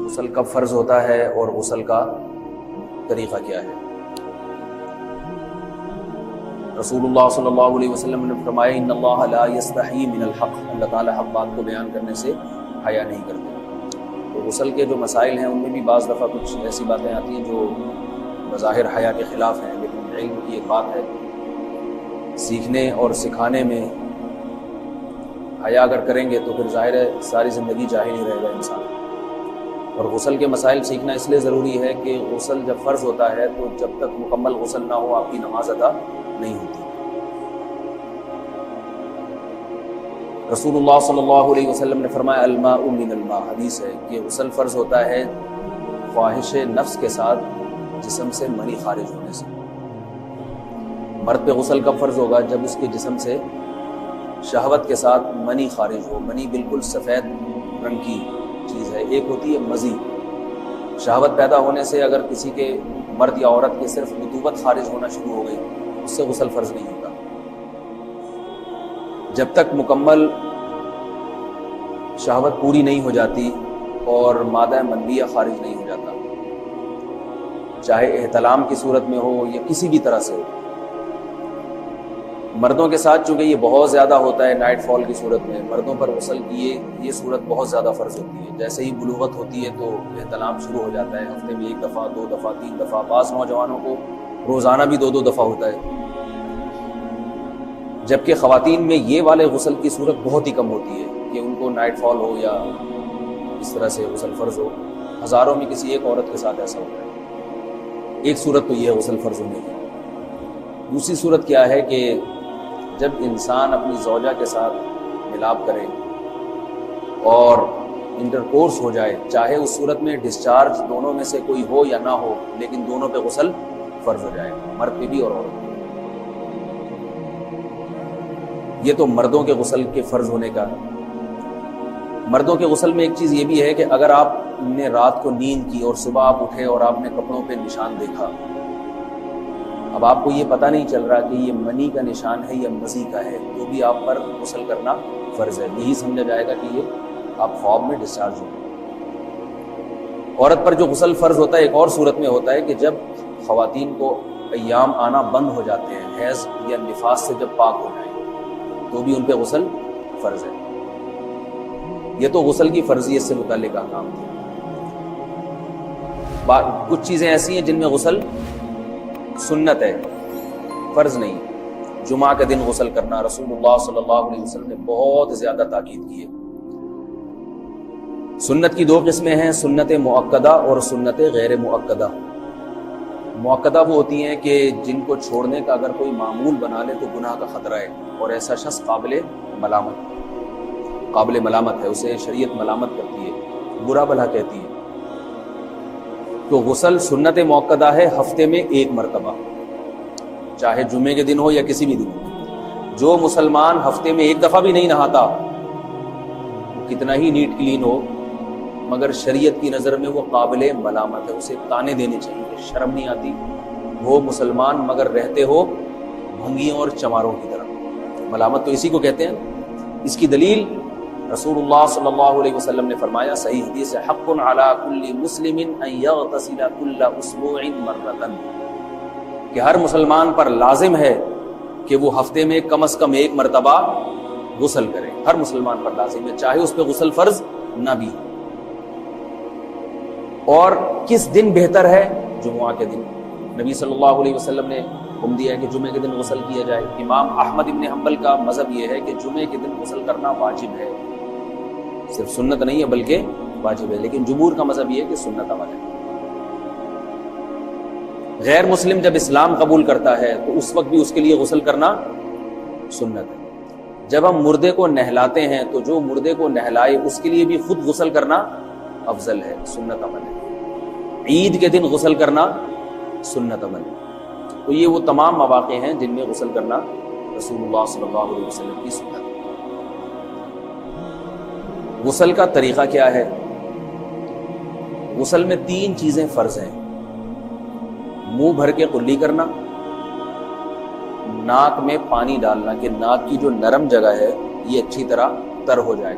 غسل کب فرض ہوتا ہے اور غسل کا طریقہ کیا ہے؟ رسول اللہ صلی اللہ علیہ وسلم نے فرمایا ان اللہ لا یستحی من الحق، اللہ تعالیٰ حق بات کو بیان کرنے سے حیا نہیں کرتے۔ تو غسل کے جو مسائل ہیں ان میں بھی بعض دفعہ کچھ ایسی باتیں آتی ہیں جو بظاہر حیا کے خلاف ہیں، لیکن علم کی ایک بات ہے، سیکھنے اور سکھانے میں حیا اگر کریں گے تو پھر ظاہر ہے ساری زندگی جاہل ہی رہے گا انسان۔ اور غسل کے مسائل سیکھنا اس لیے ضروری ہے کہ غسل جب فرض ہوتا ہے تو جب تک مکمل غسل نہ ہو آپ کی نماز ادا نہیں ہوتی۔ رسول اللہ صلی اللہ علیہ وسلم نے فرمایا الماء من الماء، حدیث ہے کہ غسل فرض ہوتا ہے خواہش نفس کے ساتھ جسم سے منی خارج ہونے سے۔ مرد پہ غسل کب فرض ہوگا؟ جب اس کے جسم سے شہوت کے ساتھ منی خارج ہو۔ منی بالکل سفید رنگ کی چیز ہے، ایک ہوتی ہے مزی۔ شہوت پیدا ہونے سے اگر کسی کے مرد یا عورت کے صرف رطوبت خارج ہونا شروع ہو گئی اس سے غسل فرض نہیں ہوتا۔ جب تک مکمل شہوت پوری نہیں ہو جاتی اور مادہ منویہ خارج نہیں ہو جاتا، چاہے احتلام کی صورت میں ہو یا کسی بھی طرح سے ہو۔ مردوں کے ساتھ چونکہ یہ بہت زیادہ ہوتا ہے نائٹ فال کی صورت میں، مردوں پر غسل کی یہ صورت بہت زیادہ فرض ہوتی ہے۔ جیسے ہی بلوغت ہوتی ہے تو احتلام شروع ہو جاتا ہے، ہفتے میں 1 دفعہ 2 دفعہ 3 دفعہ، بعض نوجوانوں کو روزانہ بھی 2 دفعہ ہوتا ہے، جبکہ خواتین میں یہ والے غسل کی صورت بہت ہی کم ہوتی ہے کہ ان کو نائٹ فال ہو یا اس طرح سے غسل فرض ہو۔ ہزاروں میں کسی ایک عورت کے ساتھ ایسا ہوتا ہے۔ ایک صورت تو یہ ہے غسل فرض ہونے کی۔ دوسری صورت کیا ہے کہ جب انسان اپنی زوجہ کے ساتھ ملاپ کرے اور انٹرکورس ہو جائے، چاہے اس صورت میں ڈسچارج دونوں میں سے کوئی ہو یا نہ ہو، لیکن دونوں پہ غسل فرض ہو جائے، مرد پہ بھی اور عورت پہ۔ یہ تو مردوں کے غسل کے فرض ہونے کا۔ مردوں کے غسل میں ایک چیز یہ بھی ہے کہ اگر آپ نے رات کو نیند کی اور صبح آپ اٹھے اور آپ نے کپڑوں پہ نشان دیکھا، اب آپ کو یہ پتہ نہیں چل رہا کہ یہ منی کا نشان ہے یا مزی کا ہے، تو بھی آپ پر غسل کرنا فرض ہے۔ یہی سمجھا جائے گا کہ یہ آپ خواب میں ڈسچارج ہو۔ عورت پر جو غسل فرض ہوتا ہے ایک اور صورت میں ہوتا ہے کہ جب خواتین کو ایام آنا بند ہو جاتے ہیں، حیض یا نفاس سے جب پاک ہو جائیں تو بھی ان پہ غسل فرض ہے۔ یہ تو غسل کی فرضیت سے متعلق احکام تھے۔ کچھ چیزیں ایسی ہیں جن میں غسل سنت ہے، فرض نہیں۔ جمعہ کے دن غسل کرنا رسول اللہ صلی اللہ علیہ وسلم نے بہت زیادہ تاکید کی ہے۔ سنت کی 2 قسمیں ہیں، سنت مؤکدہ اور سنت غیر مؤکدہ۔ مؤکدہ وہ ہوتی ہیں کہ جن کو چھوڑنے کا اگر کوئی معمول بنا لے تو گناہ کا خطرہ ہے اور ایسا شخص قابل ملامت ہے، اسے شریعت ملامت کرتی ہے، برا بھلا کہتی ہے۔ تو غسل سنت مؤکدہ ہے، ہفتے میں 1 مرتبہ، چاہے جمعے کے دن ہو یا کسی بھی دن ہو۔ جو مسلمان ہفتے میں 1 دفعہ بھی نہیں نہاتا، وہ کتنا ہی نیٹ کلین ہو، مگر شریعت کی نظر میں وہ قابل ملامت ہے، اسے تانے دینے چاہیے، شرم نہیں آتی وہ مسلمان مگر رہتے ہو بھنگیوں اور چماروں کی طرح۔ ملامت تو اسی کو کہتے ہیں۔ اس کی دلیل رسول اللہ صلی اللہ علیہ وسلم نے فرمایا، صحیح حدیث ہے، حق علی کل مسلم ان یغتسل کل اسبوع مرۃ، کہ ہر مسلمان پر لازم ہے کہ وہ ہفتے میں کم از کم 1 مرتبہ غسل کرے۔ ہر مسلمان پر لازم ہے، چاہے اس پہ غسل فرض نہ بھی ہو۔ اور کس دن بہتر ہے؟ جمعہ کے دن۔ نبی صلی اللہ علیہ وسلم نے حکم دیا ہے کہ جمعے کے دن غسل کیا جائے۔ امام احمد ابن حنبل کا مذہب یہ ہے کہ جمعے کے دن غسل کرنا واجب ہے، صرف سنت نہیں ہے بلکہ واجب ہے، لیکن جمہور کا مذہب یہ ہے کہ سنت عمل ہے۔ غیر مسلم جب اسلام قبول کرتا ہے تو اس وقت بھی اس کے لیے غسل کرنا سنت ہے۔ جب ہم مردے کو نہلاتے ہیں تو جو مردے کو نہلائے اس کے لیے بھی خود غسل کرنا افضل ہے، سنت عمل ہے۔ عید کے دن غسل کرنا سنت عمل ہے۔ تو یہ وہ تمام مواقع ہیں جن میں غسل کرنا رسول اللہ صلی اللہ علیہ وسلم کی سنت ہے۔ غسل کا طریقہ کیا ہے؟ غسل میں 3 چیزیں فرض ہیں، منہ بھر کے قلی کرنا، ناک میں پانی ڈالنا کہ ناک کی جو نرم جگہ ہے یہ اچھی طرح تر ہو جائے،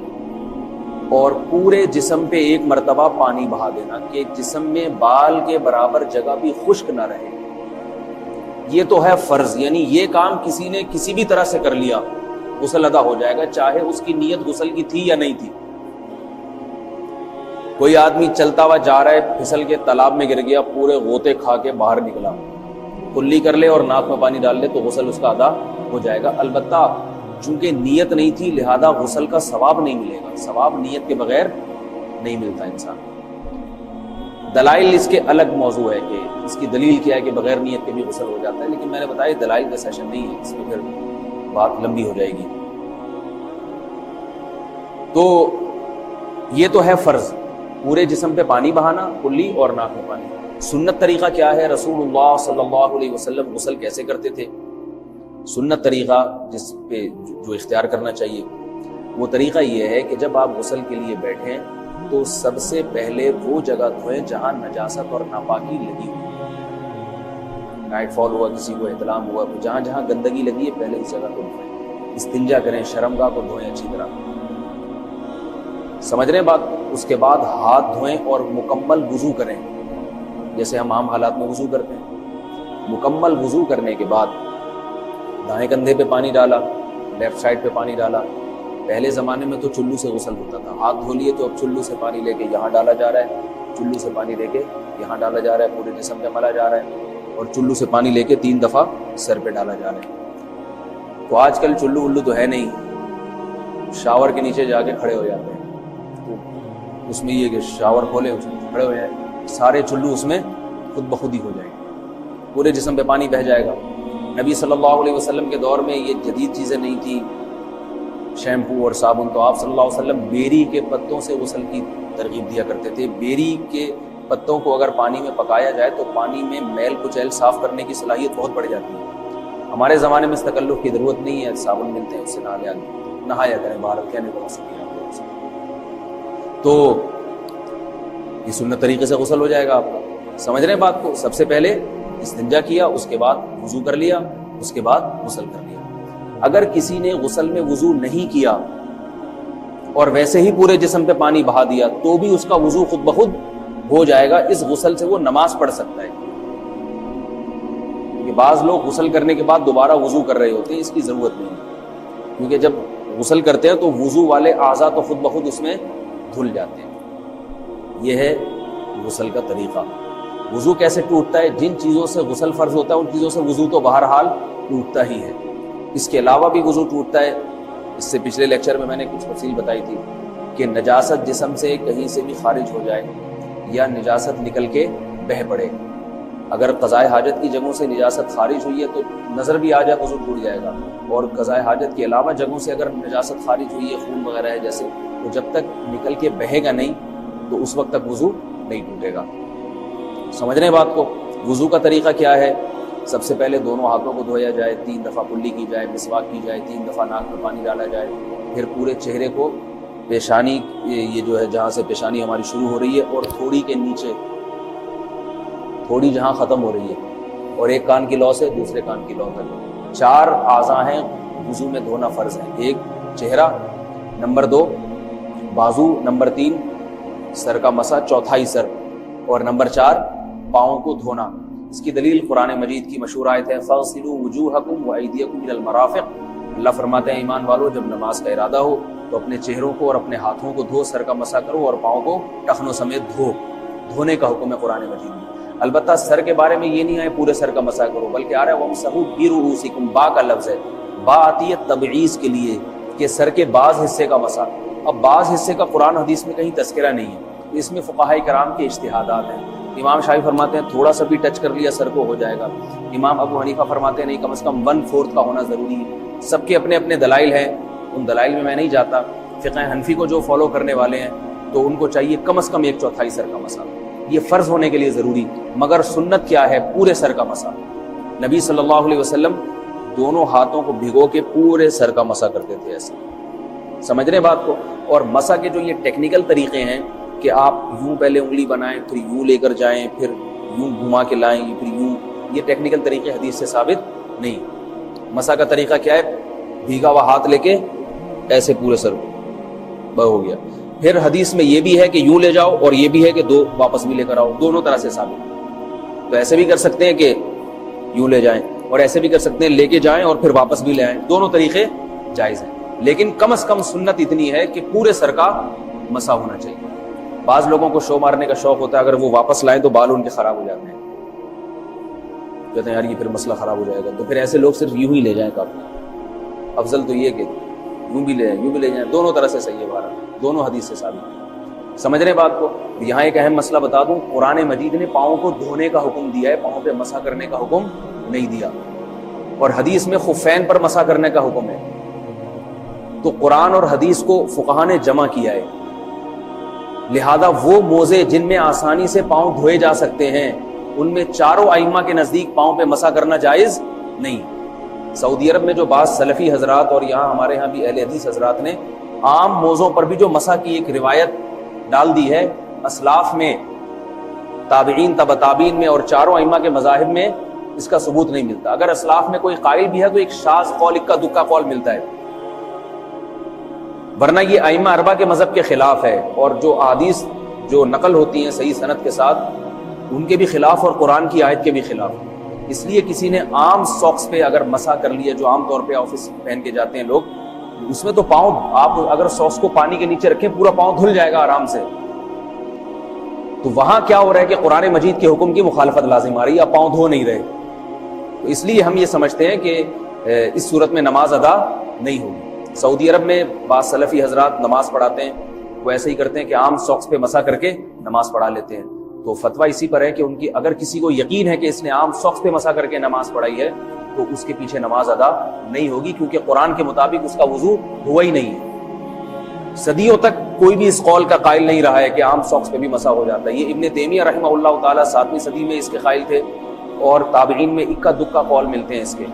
اور پورے جسم پہ ایک مرتبہ پانی بہا دینا کہ جسم میں بال کے برابر جگہ بھی خشک نہ رہے. یہ تو ہے فرض، یعنی یہ کام کسی نے کسی بھی طرح سے کر لیا غسل ادا ہو جائے گا، چاہے اس کی نیت غسل کی تھی یا نہیں تھی. کوئی آدمی چلتا ہوا جا رہا ہے، پھسل کے تالاب میں گر گیا، پورے غوطے کھا کے باہر نکلا، کلی کر لے اور ناک میں پانی ڈال لے تو غسل اس کا ادا ہو جائے گا. البتہ چونکہ نیت نہیں تھی لہذا غسل کا ثواب نہیں ملے گا. ثواب نیت کے بغیر نہیں ملتا انسان. دلائل اس کے الگ موضوع ہے کہ اس کی دلیل کیا ہے کہ بغیر نیت کے بھی غسل ہو جاتا ہے، لیکن میں نے بتایا دلائل کا سیشن نہیں ہے، اس میں پھر بات لمبی ہو جائے گی. تو یہ تو ہے فرض، پورے جسم پہ پانی بہانا، کلی اور ناک میں پانی. سنت طریقہ کیا ہے؟ رسول اللہ صلی اللہ علیہ وسلم غسل کیسے کرتے تھے؟ سنت طریقہ جس پہ جو اختیار کرنا چاہیے وہ طریقہ یہ ہے کہ جب آپ غسل کے لیے بیٹھیں تو سب سے پہلے وہ جگہ دھوئیں جہاں نجاست اور ناپاکی لگی ہوئی. نائٹ فال ہوا، کسی کو احتلام ہوا، جہاں جہاں گندگی لگی ہے پہلے اس جگہ کو دھوئیں. استنجا کریں، شرمگاہ کو دھوئیں اچھی طرح. سمجھ رہے ہیں بات؟ اس کے بعد ہاتھ دھوئیں اور مکمل وضو کریں جیسے ہم عام حالات میں وضو کرتے ہیں. مکمل وضو کرنے کے بعد دائیں کندھے پہ پانی ڈالا، لیفٹ سائڈ پہ پانی ڈالا. پہلے زمانے میں تو چلو سے غسل ہوتا تھا، ہاتھ دھو لیے تو اب چلو سے پانی لے کے یہاں ڈالا جا رہا ہے، چلو سے پانی لے کے یہاں ڈالا جا رہا ہے، پورے جسم پہ ملا جا رہا ہے، اور چلو سے پانی لے کے 3 دفعہ سر پہ ڈالا جا رہا ہے. تو آج کل چلو ولو تو ہے نہیں، شاور کے نیچے جا کے کھڑے ہو جاتے ہیں. تو اس میں یہ کہ شاور کھولے کھڑے ہو جائیں، سارے چلو اس میں خود بخود ہی ہو جائیں گے، پورے جسم پہ پانی بہہ جائے گا. نبی صلی اللہ علیہ وسلم کے دور میں یہ جدید چیزیں نہیں تھی، شیمپو اور صابن. تو آپ صلی اللہ علیہ وسلم بیری کے پتوں سے غسل کی ترغیب دیا کرتے تھے. بیری کے پتوں کو اگر پانی میں پکایا جائے تو پانی میں میل کچیل صاف کرنے کی صلاحیت بہت بڑھ جاتی ہے. ہمارے زمانے میں اس تکلف کی ضرورت نہیں ہے، صابن ملتے ہیں، اس سے نہایا کریں باہر، کہنے کو تو یہ سنت طریقے سے غسل ہو جائے گا آپ کا. سمجھ رہے ہیں بات کو؟ سب سے پہلے استنجا کیا، اس کے بعد وضو کر لیا، اس کے بعد غسل کر لیا. اگر کسی نے غسل میں وضو نہیں کیا اور ویسے ہی پورے جسم پہ پانی بہا دیا تو بھی اس کا وضو خود بخود ہو جائے گا. اس غسل سے وہ نماز پڑھ سکتا ہے. کیونکہ بعض لوگ غسل کرنے کے بعد دوبارہ وضو کر رہے ہوتے ہیں، اس کی ضرورت نہیں ہے، کیونکہ جب غسل کرتے ہیں تو وضو والے اعضاء تو خود بخود اس میں دھل جاتے ہیں. یہ ہے غسل کا طریقہ. وضو کیسے ٹوٹتا ہے؟ جن چیزوں سے غسل فرض ہوتا ہے ان چیزوں سے وضو تو بہرحال ٹوٹتا ہی ہے. اس کے علاوہ بھی وضو ٹوٹتا ہے. اس سے پچھلے لیکچر میں نے کچھ تفصیل بتائی تھی کہ نجاست جسم سے کہیں سے بھی خارج ہو جائے یا نجاست نکل کے بہہ پڑے. اگر قضائے حاجت کی جگہوں سے نجاست خارج ہوئی ہے تو نظر بھی آ جائے وضو ٹوٹ جائے گا، اور قضائے حاجت کے علاوہ جگہوں سے اگر نجاست خارج ہوئی ہے، خون وغیرہ ہے جیسے، تو جب تک نکل کے بہے گا نہیں تو اس وقت تک وضو نہیں ٹوٹے گا. سمجھ رہے ہیں بات کو؟ وضو کا طریقہ کیا ہے؟ سب سے پہلے دونوں ہاتھوں کو دھویا جائے، 3 دفعہ کلی کی جائے، مسواک کی جائے، 3 دفعہ ناک میں پانی ڈالا جائے. پھر پورے چہرے کو، پیشانی یہ جو ہے جہاں سے پیشانی ہماری شروع ہو رہی ہے اور تھوڑی کے نیچے، تھوڑی جہاں ختم ہو رہی ہے، اور ایک کان کی لو سے دوسرے کان کی لو تک 4 اعضاء ہیں وضو میں دھونا فرض ہے. 1 چہرہ، نمبر 2 بازو، نمبر 3 سر کا مسا، چوتھائی سر، اور نمبر 4 پاؤں کو دھونا. اس کی دلیل قرآن مجید کی مشہور آیت ہے فاغسلوا وجوہکم وایدیکم الی المرافق. اللہ فرماتے ہیں ایمان والو جب نماز کا ارادہ ہو تو اپنے چہروں کو اور اپنے ہاتھوں کو دھو، سر کا مسا کرو اور پاؤں کو ٹخنوں سمیت دھو. دھونے کا حکم ہے قرآن مجید میں. البتہ سر کے بارے میں یہ نہیں ہے پورے سر کا مسا کرو، بلکہ آ رہا ہے وامسحوا برؤوسکم. با کا لفظ ہے، با آتی ہے تبعیض کے لیے کہ سر کے بعض حصے کا مسا. اب بعض حصے کا قرآن حدیث میں کہیں تذکرہ نہیں ہے، اس میں فقہاء کرام کے اجتہادات ہیں. امام شافعی فرماتے ہیں تھوڑا سا بھی ٹچ کر لیا سر کو ہو جائے گا. امام ابو حنیفہ فرماتے ہیں نہیں، کم از کم 1/4 کا ہونا ضروری ہے. سب کے اپنے اپنے دلائل ہیں، ان دلائل میں نہیں جاتا. فقہ حنفی کو جو فالو کرنے والے ہیں تو ان کو چاہیے کم از کم 1/4 سر کا مسا. یہ فرض ہونے کے لیے ضروری، مگر سنت کیا ہے؟ پورے سر کا مسا. نبی صلی اللہ علیہ وسلم دونوں ہاتھوں کو بھگو کے پورے سر کا مسا کرتے تھے ایسے. سمجھ رہے بات کو؟ اور مسا کے جو یہ ٹیکنیکل طریقے ہیں کہ آپ یوں پہلے انگلی بنائیں، پھر یوں لے کر جائیں، پھر یوں گھما کے لائیں، پھر یوں، یہ ٹیکنیکل طریقے حدیث سے ثابت نہیں. مسا کا طریقہ کیا ہے؟ بھیگا ہوا ہاتھ لے کے ایسے پورے سر کو ہو گیا. پھر حدیث میں یہ بھی ہے کہ یوں لے جاؤ اور یہ بھی ہے کہ دو واپس بھی لے کر آؤ، دونوں طرح سے ثابت ہے۔ تو ایسے بھی کر سکتے ہیں کہ یوں لے جائیں، اور ایسے بھی کر سکتے ہیں لے کے جائیں اور پھر واپس بھی لے آئیں، دونوں طریقے جائز ہیں۔ لیکن کم از کم سنت اتنی ہے کہ پورے سر کا مسا ہونا چاہیے۔ بعض لوگوں کو شو مارنے کا شوق ہوتا ہے، اگر وہ واپس لائیں تو بال ان کے خراب ہو جاتے ہیں، کہتے ہیں یار یہ پھر مسئلہ خراب ہو جائے گا، تو پھر ایسے لوگ صرف یوں ہی لے جائیں کافی۔ افضل تو یہ کہ یوں بھی لے جائیں یوں بھی لے جائیں، دونوں طرح سے صحیح ہے، بارہ دونوں حدیث سے ثابت ہے۔ سمجھ رہے بات کو؟ یہاں ایک اہم مسئلہ بتا دوں، قرآن مجید نے پاؤں کو دھونے کا حکم دیا ہے، پاؤں پہ مسح کرنے کا حکم نہیں دیا، اور حدیث میں خفین پر مسح کرنے کا حکم ہے۔ تو قرآن اور حدیث کو فقہا نے جمع کیا ہے، لہذا وہ موزے جن میں آسانی سے پاؤں دھوئے جا سکتے ہیں ان میں چاروں ائمہ کے نزدیک پاؤں پہ مسح کرنا جائز نہیں۔ سعودی عرب میں جو بعض سلفی حضرات اور یہاں ہمارے ہاں بھی اہل حدیث حضرات نے عام موزوں پر بھی جو مسح کی ایک روایت ڈال دی ہے، اسلاف میں، تابعین، تبع تابعین میں اور چاروں ائمہ کے مذاہب میں اس کا ثبوت نہیں ملتا۔ اگر اسلاف میں کوئی قائل بھی ہے تو ایک شاذ قول، اکا دکا قول ملتا ہے، ورنہ یہ ائمہ اربعہ کے مذہب کے خلاف ہے، اور جو احادیث جو نقل ہوتی ہیں صحیح سند کے ساتھ ان کے بھی خلاف اور قرآن کی آیت کے بھی خلاف۔ اس لیے کسی نے عام ساکس پہ اگر مسح کر لیا، جو عام طور پہ آفس پہن کے جاتے ہیں لوگ، اس میں تو پاؤں، آپ اگر ساکس کو پانی کے نیچے رکھیں پورا پاؤں دھل جائے گا آرام سے۔ تو وہاں کیا ہو رہا ہے کہ قرآن مجید کے حکم کی مخالفت لازم آ رہی ہے، آپ پاؤں دھو نہیں رہے۔ تو اس لیے ہم یہ سمجھتے ہیں کہ اس صورت میں نماز ادا نہیں ہوگی۔ سعودی عرب میں بعض سلفی حضرات نماز پڑھاتے ہیں، وہ ایسے ہی کرتے ہیں کہ عام ساکس پہ مسح کر کے نماز پڑھا لیتے ہیں۔ تو فتویٰ اسی پر ہے کہ ان کی اگر کسی کو یقین ہے کہ اس نے عام ساکس پہ مسح کر کے نماز پڑھائی ہے تو اس کے پیچھے نماز ادا نہیں ہوگی، کیونکہ قرآن کے مطابق اس کا وضو ہوا ہی نہیں ہے۔ صدیوں تک کوئی بھی اس قول کا قائل نہیں رہا ہے کہ عام ساکس پہ بھی مسح ہو جاتا ہے۔ یہ ابن تیمیہ رحمہ اللہ تعالیٰ 7ویں صدی میں اس کے قائل تھے، اور تابعین میں اکا دکا قول ملتے ہیں اس کے،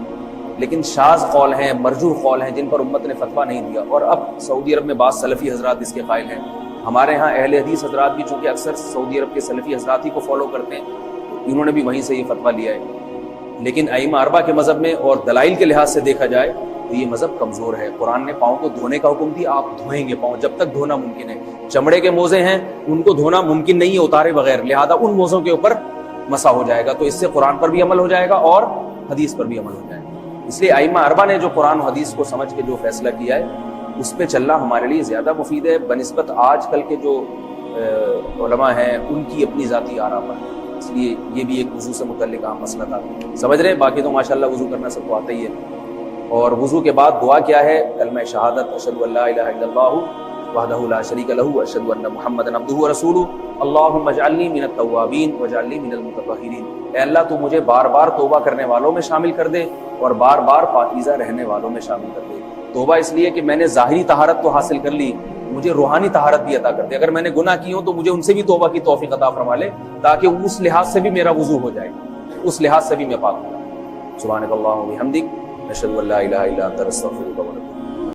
لیکن شاذ قول ہیں، مرجوح قول ہیں جن پر امت نے فتویٰ نہیں دیا۔ اور اب سعودی عرب میں بعض سلفی حضرات اس کے قائل ہیں۔ ہمارے ہاں اہل حدیث حضرات بھی چونکہ اکثر سعودی عرب کے سلفی حضرات ہی کو فالو کرتے ہیں، انہوں نے بھی وہیں سے یہ فتویٰ لیا ہے۔ لیکن ائمہ اربعہ کے مذہب میں اور دلائل کے لحاظ سے دیکھا جائے تو یہ مذہب کمزور ہے۔ قرآن نے پاؤں کو دھونے کا حکم دیا، آپ دھوئیں گے پاؤں جب تک دھونا ممکن ہے۔ چمڑے کے موزے ہیں ان کو دھونا ممکن نہیں ہے اتارے بغیر، لہذا ان موزوں کے اوپر مسح ہو جائے گا، تو اس سے قرآن پر بھی عمل ہو جائے گا اور حدیث پر بھی عمل ہو جائے گا۔ اس لیے ائمہ اربعہ نے جو قرآن و حدیث کو سمجھ کے جو فیصلہ کیا ہے اس پہ چلنا ہمارے لیے زیادہ مفید ہے بنسبت آج کل کے جو علماء ہیں ان کی اپنی ذاتی آراء پر۔ اس لیے یہ بھی ایک وضو سے متعلق عام مسئلہ تھا، سمجھ رہے ہیں؟ باقی تو ماشاءاللہ وضو کرنا سب کو آتا ہی ہے۔ اور وضو کے بعد دعا کیا ہے؟ کلمہ شہادت، اشہد ان لا الہ الا اللہ وحدہ لا شریک لہ واشہد ان محمدا عبدہ ورسولہ اللہم اجعلنی من التوابین واجعلنی من المتطہرین۔ اے اللہ تو مجھے بار بار توبہ کرنے والوں میں شامل کر دے اور بار بار پاکیزہ رہنے والوں میں شامل کر دے۔ توبہ اس لیے کہ میں نے ظاہری طہارت تو حاصل کر لی، مجھے روحانی طہارت بھی عطا کر دے۔ اگر میں نے گناہ کی ہوں تو مجھے ان سے بھی توبہ کی توفیق عطا فرما لے، تاکہ اس لحاظ سے بھی میرا وضو ہو جائے، اس لحاظ سے بھی میں پاک ہوں۔ سبحانک اللہم و بحمدک، نشہد ان لا الہ الا انت، نستغفرک و نتوب الیک۔